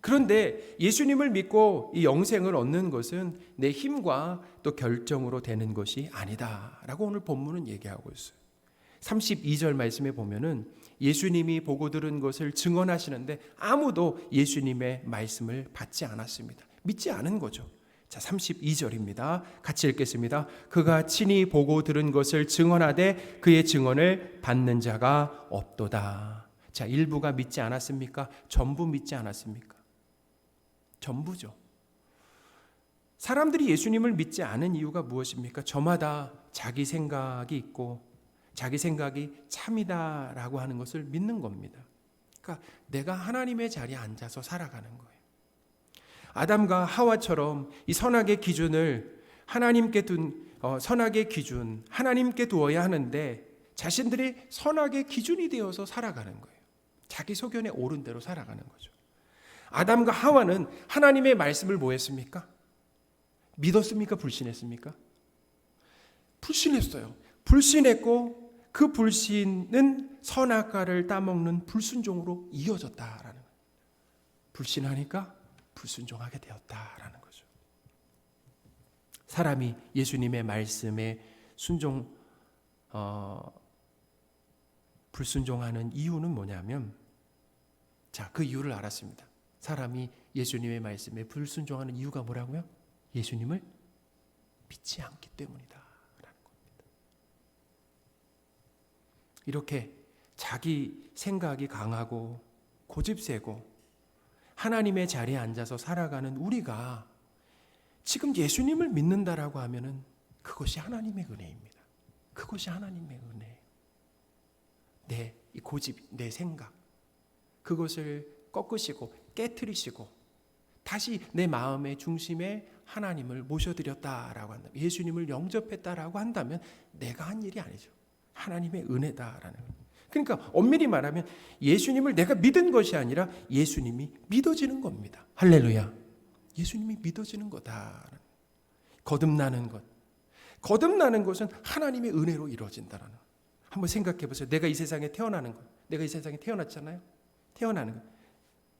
그런데 예수님을 믿고 이 영생을 얻는 것은 내 힘과 또 결정으로 되는 것이 아니다라고 오늘 본문은 얘기하고 있어요. 32절 말씀에 보면은 예수님이 보고 들은 것을 증언하시는데 아무도 예수님의 말씀을 받지 않았습니다. 믿지 않은 거죠. 자, 32절입니다. 같이 읽겠습니다. 그가 친히 보고 들은 것을 증언하되 그의 증언을 받는 자가 없도다. 자, 일부가 믿지 않았습니까? 전부 믿지 않았습니까? 전부죠. 사람들이 예수님을 믿지 않은 이유가 무엇입니까? 저마다 자기 생각이 있고 자기 생각이 참이다라고 하는 것을 믿는 겁니다. 그러니까 내가 하나님의 자리에 앉아서 살아가는 거예요. 아담과 하와처럼 이 선악의 기준을 선악의 기준 하나님께 두어야 하는데 자신들이 선악의 기준이 되어서 살아가는 거예요. 자기 소견에 옳은 대로 살아가는 거죠. 아담과 하와는 하나님의 말씀을 뭐 했습니까? 믿었습니까? 불신했습니까? 불신했어요. 불신했고 그 불신은 선악과를 따먹는 불순종으로 이어졌다라는 거예요. 불신하니까 불순종하게 되었다라는 거죠. 사람이 예수님의 말씀에 불순종하는 이유는 뭐냐면, 자, 그 이유를 알았습니다. 사람이 예수님의 말씀에 불순종하는 이유가 뭐라고요? 예수님을 믿지 않기 때문이다 라는 겁니다. 이렇게 자기 생각이 강하고 고집세고 하나님의 자리에 앉아서 살아가는 우리가 지금 예수님을 믿는다라고 하면은 그것이 하나님의 은혜입니다. 그것이 하나님의 은혜예요. 내 고집, 내 생각, 그것을 꺾으시고 깨트리시고 다시 내 마음의 중심에 하나님을 모셔드렸다라고 한다면, 예수님을 영접했다라고 한다면 내가 한 일이 아니죠. 하나님의 은혜다라는 거예요. 그러니까 엄밀히 말하면 예수님을 내가 믿은 것이 아니라 예수님이 믿어지는 겁니다. 할렐루야. 예수님이 믿어지는 거다. 거듭나는 것. 거듭나는 것은 하나님의 은혜로 이루어진다는 것. 한번 생각해 보세요. 내가 이 세상에 태어나는 것. 내가 이 세상에 태어났잖아요. 태어나는 것.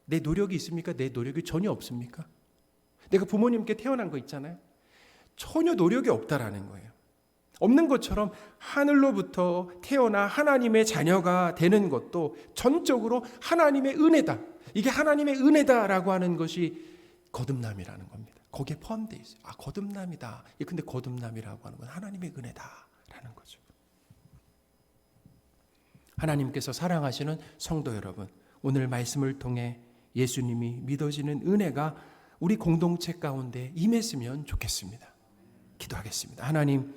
내 노력이 있습니까? 내 노력이 전혀 없습니까? 내가 부모님께 태어난 거 있잖아요. 전혀 노력이 없다라는 거예요. 없는 것처럼 하늘로부터 태어나 하나님의 자녀가 되는 것도 전적으로 하나님의 은혜다. 이게 하나님의 은혜다라고 하는 것이 거듭남이라는 겁니다. 거기에 포함되어 있어요. 아, 거듭남이다. 근데 거듭남이라고 하는 건 하나님의 은혜다라는 거죠. 하나님께서 사랑하시는 성도 여러분, 오늘 말씀을 통해 예수님이 믿어지는 은혜가 우리 공동체 가운데 임했으면 좋겠습니다. 기도하겠습니다. 하나님,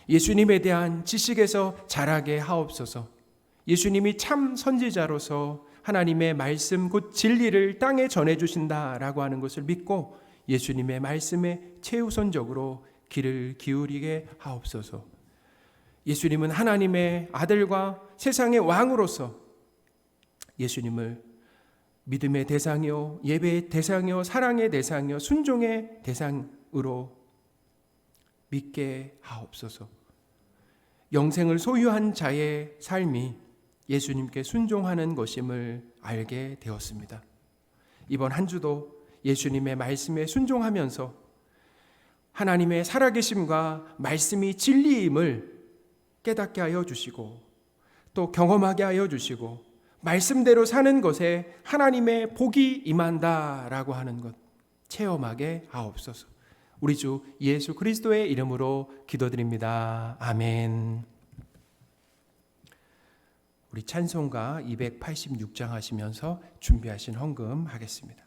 예수님에 대한 지식에서 자라게 하옵소서. 예수님이 참 선지자로서 하나님의 말씀 곧 진리를 땅에 전해주신다라고 하는 것을 믿고 예수님의 말씀에 최우선적으로 귀를 기울이게 하옵소서. 예수님은 하나님의 아들과 세상의 왕으로서 예수님을 믿음의 대상이요, 예배의 대상이요, 사랑의 대상이요, 순종의 대상으로 믿게 하옵소서. 영생을 소유한 자의 삶이 예수님께 순종하는 것임을 알게 되었습니다. 이번 한 주도 예수님의 말씀에 순종하면서 하나님의 살아계심과 말씀이 진리임을 깨닫게 하여 주시고 또 경험하게 하여 주시고 말씀대로 사는 것에 하나님의 복이 임한다라고 하는 것 체험하게 하옵소서. 우리 주 예수 그리스도의 이름으로 기도드립니다. 아멘. 우리 찬송가 286장 하시면서 준비하신 헌금 하겠습니다.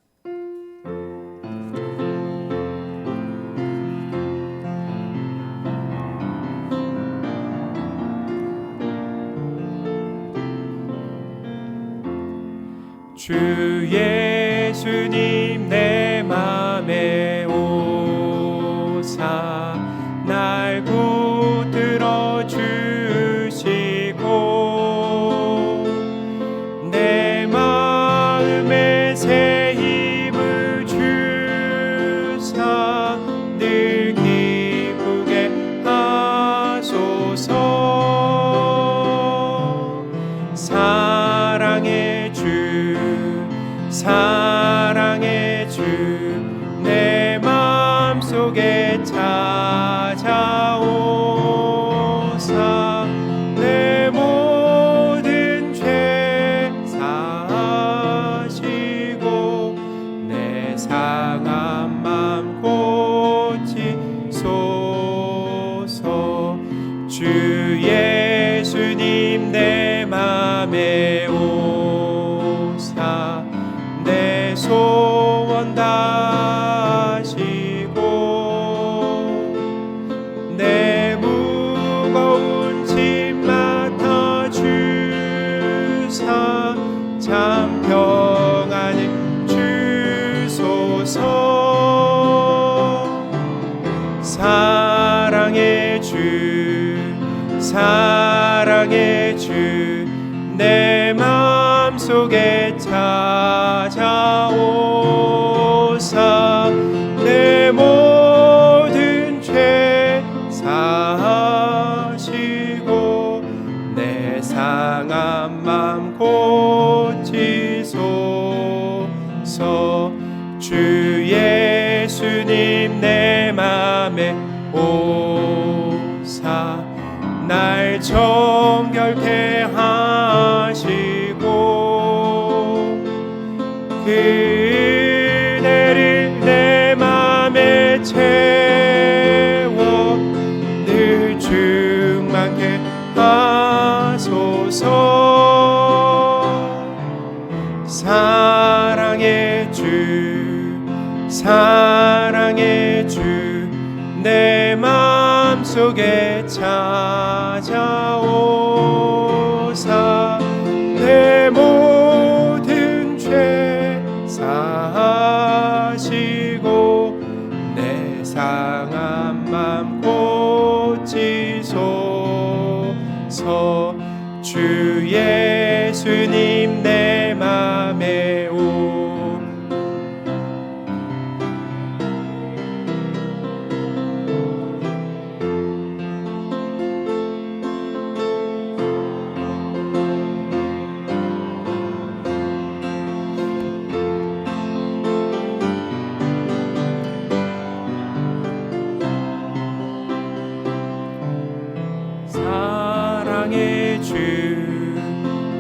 주 예수님 내 맘에 오사 날 붙들어 주시고 내 마음에 새 힘을 주사 늘 기쁘게 하소서. 사랑의 주 내 마음속에 찾아오사 내 주사 참 평안을 주소서. 사랑의 주 내 맘속에 찾아오사 내 모든 죄 사하시고 내 상한 맘 고치소서. 주 예수님 내 맘에 오사 날 정결케 하시고 그대를 내 맘에 채워 늘 충만케 하소서. 사랑의 주 내 맘속에 찾아오사 내 모든 죄 사하시고 내 상한 맘 고치소서. 주 예수님 내 맘에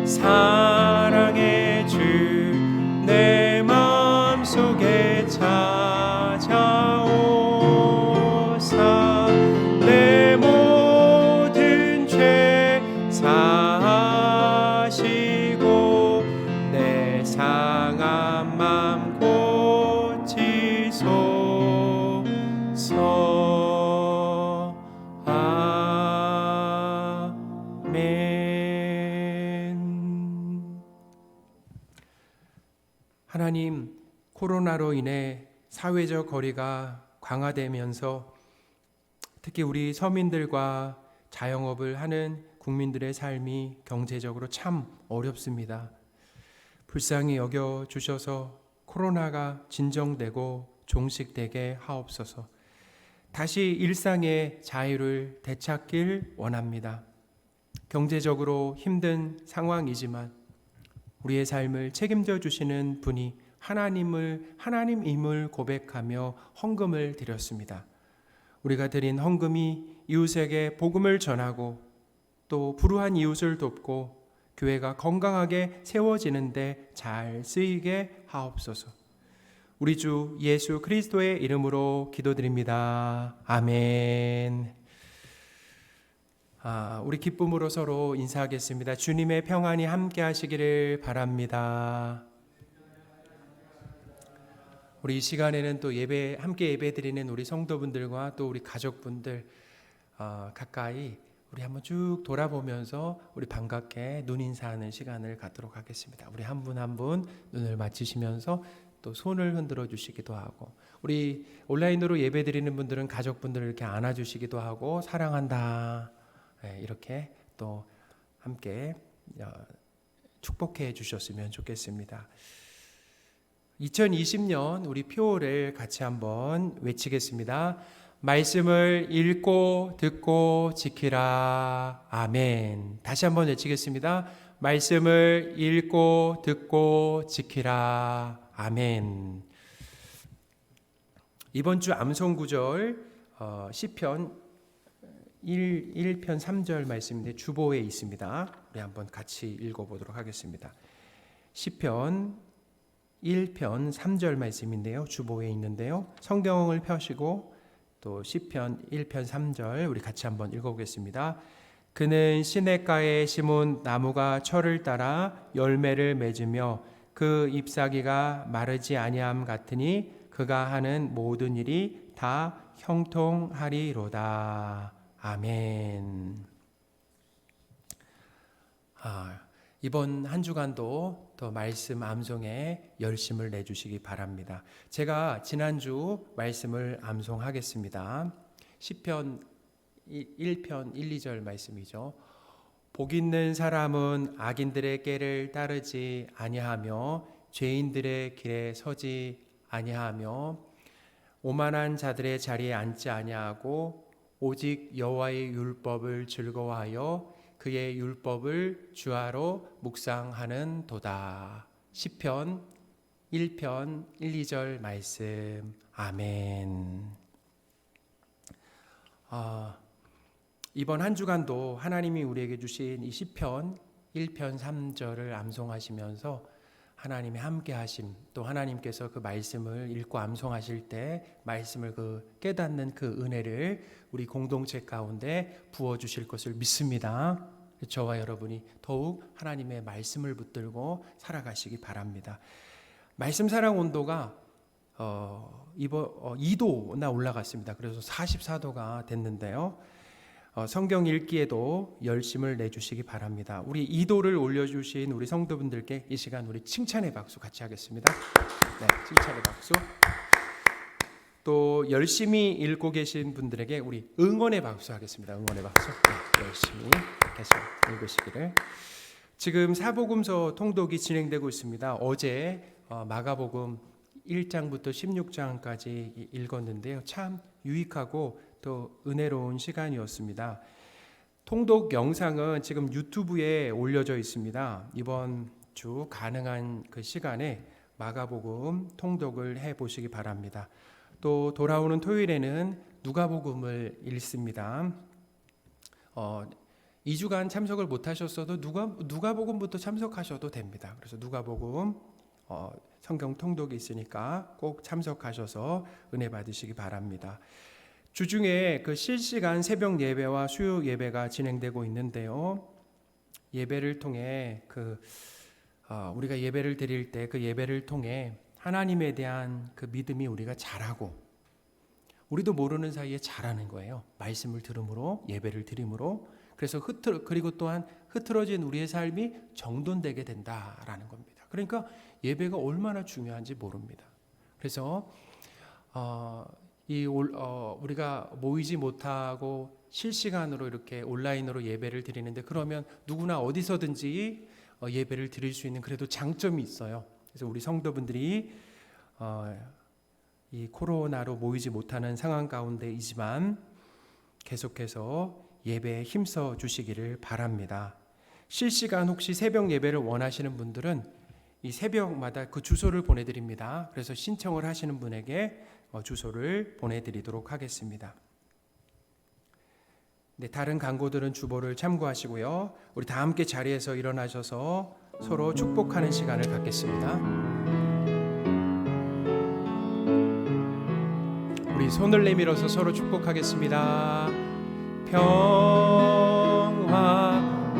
사랑의 주 내 맘속에 찾아오사 내 모든 죄 사하시고 내 상한 맘 고치소서. 하나님, 코로나로 인해 사회적 거리가 강화되면서 특히 우리 서민들과 자영업을 하는 국민들의 삶이 경제적으로 참 어렵습니다. 불쌍히 여겨 주셔서 코로나가 진정되고 종식되게 하옵소서. 다시 일상의 자유를 되찾길 원합니다. 경제적으로 힘든 상황이지만 우리의 삶을 책임져 주시는 분이 하나님임을 고백하며 헌금을 드렸습니다. 우리가 드린 헌금이 이웃에게 복음을 전하고 또 불우한 이웃을 돕고 교회가 건강하게 세워지는데 잘 쓰이게 하옵소서. 우리 주 예수 그리스도의 이름으로 기도드립니다. 아멘. 우리 기쁨으로 서로 인사하겠습니다. 주님의 평안이 함께 하시기를 바랍니다. 우리 이 시간에는 또 함께 예배드리는 우리 성도분들과 또 우리 가족분들 가까이 우리 한번 쭉 돌아보면서 우리 반갑게 눈 인사하는 시간을 갖도록 하겠습니다. 우리 한 분 한 분 눈을 맞추시면서 또 손을 흔들어 주시기도 하고, 우리 온라인으로 예배드리는 분들은 가족분들을 이렇게 안아주시기도 하고, 사랑한다 이렇게 또 함께 축복해 주셨으면 좋겠습니다. 2020년 우리 표를 같이 한번 외치겠습니다. 말씀을 읽고 듣고 지키라. 아멘. 다시 한번 외치겠습니다. 말씀을 읽고 듣고 지키라. 아멘. 이번 주 암송 구절 시편 1편 3절 말씀인데 주보에 있습니다. 우리 한번 같이 읽어보도록 하겠습니다. 시편 1편 3절 말씀인데요. 주보에 있는데요. 성경을 펴시고 또 시편 1편 3절 우리 같이 한번 읽어보겠습니다. 그는 시냇가에 심은 나무가 철을 따라 열매를 맺으며 그 잎사귀가 마르지 아니함 같으니 그가 하는 모든 일이 다 형통하리로다. 아멘. 이번 한 주간도 더 말씀 암송에 열심을 내주시기 바랍니다. 제가 지난주 말씀을 암송하겠습니다. 시편 1편 1, 2절 말씀이죠. 복 있는 사람은 악인들의 꾀를 따르지 아니하며 죄인들의 길에 서지 아니하며 오만한 자들의 자리에 앉지 아니하고 오직 여호와의 율법을 즐거워하여 그의 율법을 주하로 묵상하는 도다. 시편 1편 1, 2절 말씀. 아멘. 이번 한 주간도 하나님이 우리에게 주신 이 시편 1편 3절을 암송하시면서 하나님의 함께 하심, 또 하나님께서 그 말씀을 읽고 암송하실 때 말씀을 깨닫는 그 은혜를 우리 공동체 가운데 부어주실 것을 믿습니다. 저와 여러분이 더욱 하나님의 말씀을 붙들고 살아가시기 바랍니다. 말씀 사랑 온도가 이번 2도나 올라갔습니다. 그래서 44도가 됐는데요. 성경 읽기에도 열심을 내주시기 바랍니다. 우리 2도를 올려주신 우리 성도분들께 이 시간 우리 칭찬의 박수 같이 하겠습니다. 네, 칭찬의 박수. 또 열심히 읽고 계신 분들에게 우리 응원의 박수 하겠습니다. 응원의 박수. 네, 열심히 계속 읽으시기를. 지금 사복음서 통독이 진행되고 있습니다. 어제 마가복음 1장부터 16장까지 읽었는데요. 참 유익하고 또 은혜로운 시간이었습니다. 통독 영상은 지금 유튜브에 올려져 있습니다. 이번 주 가능한 그 시간에 마가복음 통독을 해보시기 바랍니다. 또 돌아오는 토요일에는 누가복음을 읽습니다. 2주간 참석을 못하셨어도 누가복음부터 참석하셔도 됩니다. 그래서 누가복음 성경 통독이 있으니까 꼭 참석하셔서 은혜 받으시기 바랍니다. 주중에 그 실시간 새벽 예배와 수요 예배가 진행되고 있는데요. 예배를 통해 우리가 예배를 드릴 때 그 예배를 통해 하나님에 대한 그 믿음이 우리가 자라고 우리도 모르는 사이에 자라는 거예요. 말씀을 들음으로 예배를 드림으로 그래서 그리고 또한 흐트러진 우리의 삶이 정돈되게 된다라는 겁니다. 그러니까 예배가 얼마나 중요한지 모릅니다. 그래서 우리가 모이지 못하고 실시간으로 이렇게 온라인으로 예배를 드리는데 그러면 누구나 어디서든지 예배를 드릴 수 있는 그래도 장점이 있어요. 그래서 우리 성도분들이 이 코로나로 모이지 못하는 상황 가운데이지만 계속해서 예배에 힘써 주시기를 바랍니다. 실시간 혹시 새벽 예배를 원하시는 분들은 이 새벽마다 그 주소를 보내드립니다. 그래서 신청을 하시는 분에게 주소를 보내드리도록 하겠습니다. 네, 다른 광고들은 주보를 참고하시고요. 우리 다 함께 자리에서 일어나셔서 서로 축복하는 시간을 갖겠습니다. 우리 손을 내밀어서 서로 축복하겠습니다. 평화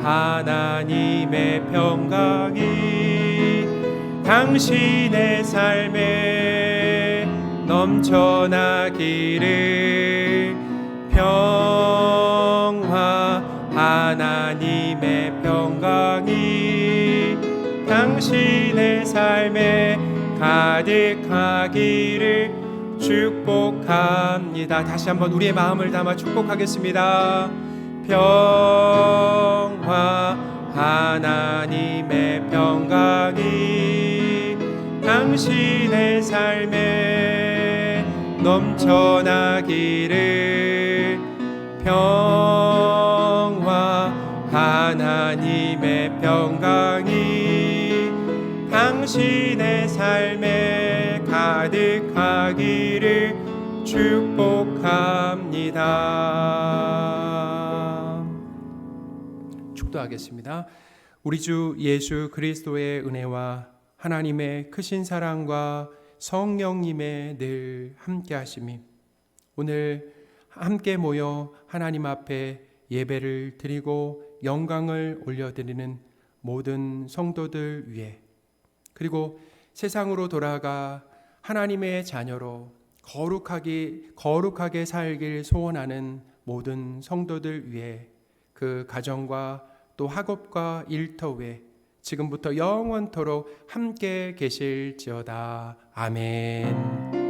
하나님의 평강이 당신의 삶에 넘쳐나기를. 평화 하나님의 평강이 당신의 삶에 가득하기를 축복합니다. 다시 한번 우리의 마음을 담아 축복하겠습니다. 평화 하나님의 평강이 당신의 삶에 넘쳐나기를. 평화 하나님의 평강이 당신의 삶에 가득하기를 축복합니다. 축도하겠습니다. 우리 주 예수 그리스도의 은혜와 하나님의 크신 사랑과 성령님의 늘 함께 하심이 오늘 함께 모여 하나님 앞에 예배를 드리고 영광을 올려드리는 모든 성도들 위해, 그리고 세상으로 돌아가 하나님의 자녀로 거룩하게 살길 소원하는 모든 성도들 위해, 그 가정과 또 학업과 일터 외 지금부터 영원토록 함께 계실지어다. 아멘.